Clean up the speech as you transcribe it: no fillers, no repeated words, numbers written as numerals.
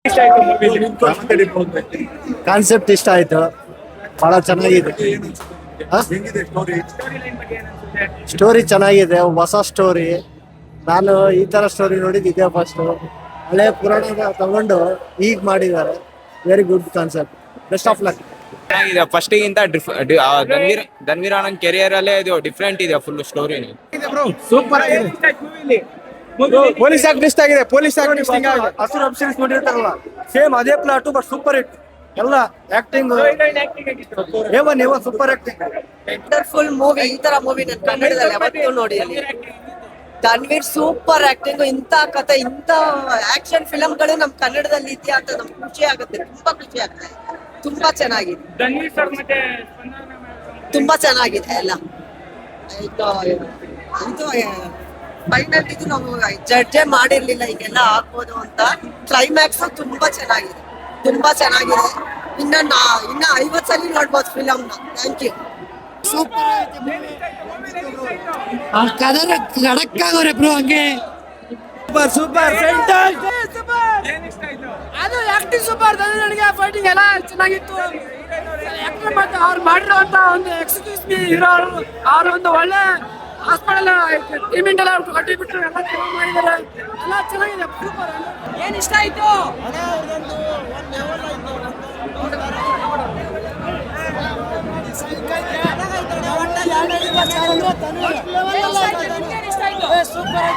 ಇಷ್ಟ ಆಯ್ತು ಕಾನ್ಸೆಪ್ಟ್ ಇಷ್ಟ ಆಯ್ತು, ಬಹಳ ಚೆನ್ನಾಗಿದೆ. ಸ್ಟೋರಿ ಚೆನ್ನಾಗಿದೆ, ಹೊಸ ಸ್ಟೋರಿ. ನಾನು ಈ ತರ ಸ್ಟೋರಿ ನೋಡಿದ್ದು ಇದೇ ಫಸ್ಟ್. ಹಳೆ ಪುರಾಣ ತಗೊಂಡು ಈಗ ಮಾಡಿದ್ದಾರೆ. Very good concept. Best of luck. ಚೆನ್ನಾಗಿದೆ. ಫಸ್ಟ್ ಗಿಂತ ಧನ್ವೀರ್ ಆನಂದ್ ಕೆರಿಯರ್ ಅಲ್ಲೇ ಇದು ಡಿಫ್ರೆಂಟ್ ಇದೆ ಫುಲ್ ಸ್ಟೋರಿ. ಸೂಪರ್ ಆಗಿದೆ. ಪೊಲೀಸ್ ಆಕ್ಟ್ ಇಷ್ಟ ಆಗಿದೆ. ಪೊಲೀಸ್ ಆಕ್ಟ್ ಹಸುರು ವೆಬ್ ಸೀರೀಸ್ ನೋಡಿರ್ತಾರಲ್ಲ, ಸೇಮ್ ಅದೇ ಪ್ಲಾಟು ಬಟ್ ಸೂಪರ್ ಹಿಟ್. ಎಲ್ಲ acting A one super acting. Wonderful movie. ಈ ತರ ಮೂವಿ ನಾನು ಕನ್ನಡದಲ್ಲಿ ಯಾವತ್ತೂ ನೋಡಿದ್ದೀನಿ. Dhanveer super acting. ಇಂಥ ಕತೆ, ಇಂಥ ಆಕ್ಷನ್ ಫಿಲಂಗಳು ನಮ್ ಕನ್ನಡದಲ್ಲಿ ಇದೆಯಾ ಅಂತ ನಮ್ಗೆ ಖುಷಿ ಆಗುತ್ತೆ. ತುಂಬಾ ಖುಷಿ ಆಗುತ್ತೆ. ತುಂಬಾ ಚೆನ್ನಾಗಿದೆ. ತುಂಬಾ ಚೆನ್ನಾಗಿದೆ ಎಲ್ಲ. ಇದು ಫೈನಲ್ ಇದು ನಾವು ಜಡ್ಜೆ ಮಾಡಿರ್ಲಿಲ್ಲ ಈಗೆಲ್ಲ ಆಗ್ಬೋದು ಅಂತ. ಕ್ಲೈಮ್ಯಾಕ್ಸ್ ತುಂಬಾ ಚೆನ್ನಾಗಿದೆ. ತುಂಬಾ ಚೆನ್ನಾಗಿದೆ. ಇನ್ನ 50 ಸಲ ನೋಡ್ಬೋದು ಫಿಲಮ್ನ. Thank you. ಕದರ ಖಡಕ್ ಆಗೋರೆ ಬ್ರೋ. ಹಂಗೆ ಸೂಪರ್ ಅದು ಆಕ್ಟಿಂಗ್ ಸೂಪರ್. ನನಗೆ ಫೈಟಿಂಗ್ ಎಲ್ಲ ಚೆನ್ನಾಗಿತ್ತು. ಆಕ್ಟಿಂಗ್ ಮತ್ತೆ ಅವ್ರು ಮಾಡಿರುವಂತ ಒಂದು ಎಕ್ಸ್ಕ್ಯೂಸ್ ಮೀ ಹೀರೋ ಅವ್ರ ಒಂದು ಒಳ್ಳೆ ಹಾಸ್ಪಿಟಲ್ ಟ್ರೀಟ್ಮೆಂಟ್ ಎಲ್ಲ ಕಟ್ಟಿಬಿಟ್ರು. ಎಲ್ಲ ಚೆನ್ನಾಗಿ ಮಾಡಿದ್ದಾರೆ. ಎಲ್ಲ ಚೆನ್ನಾಗಿದೆ. ಸೂಪರ್. ಏನ್ ಇಷ್ಟ ಆಯ್ತು? ಸೂಪರ್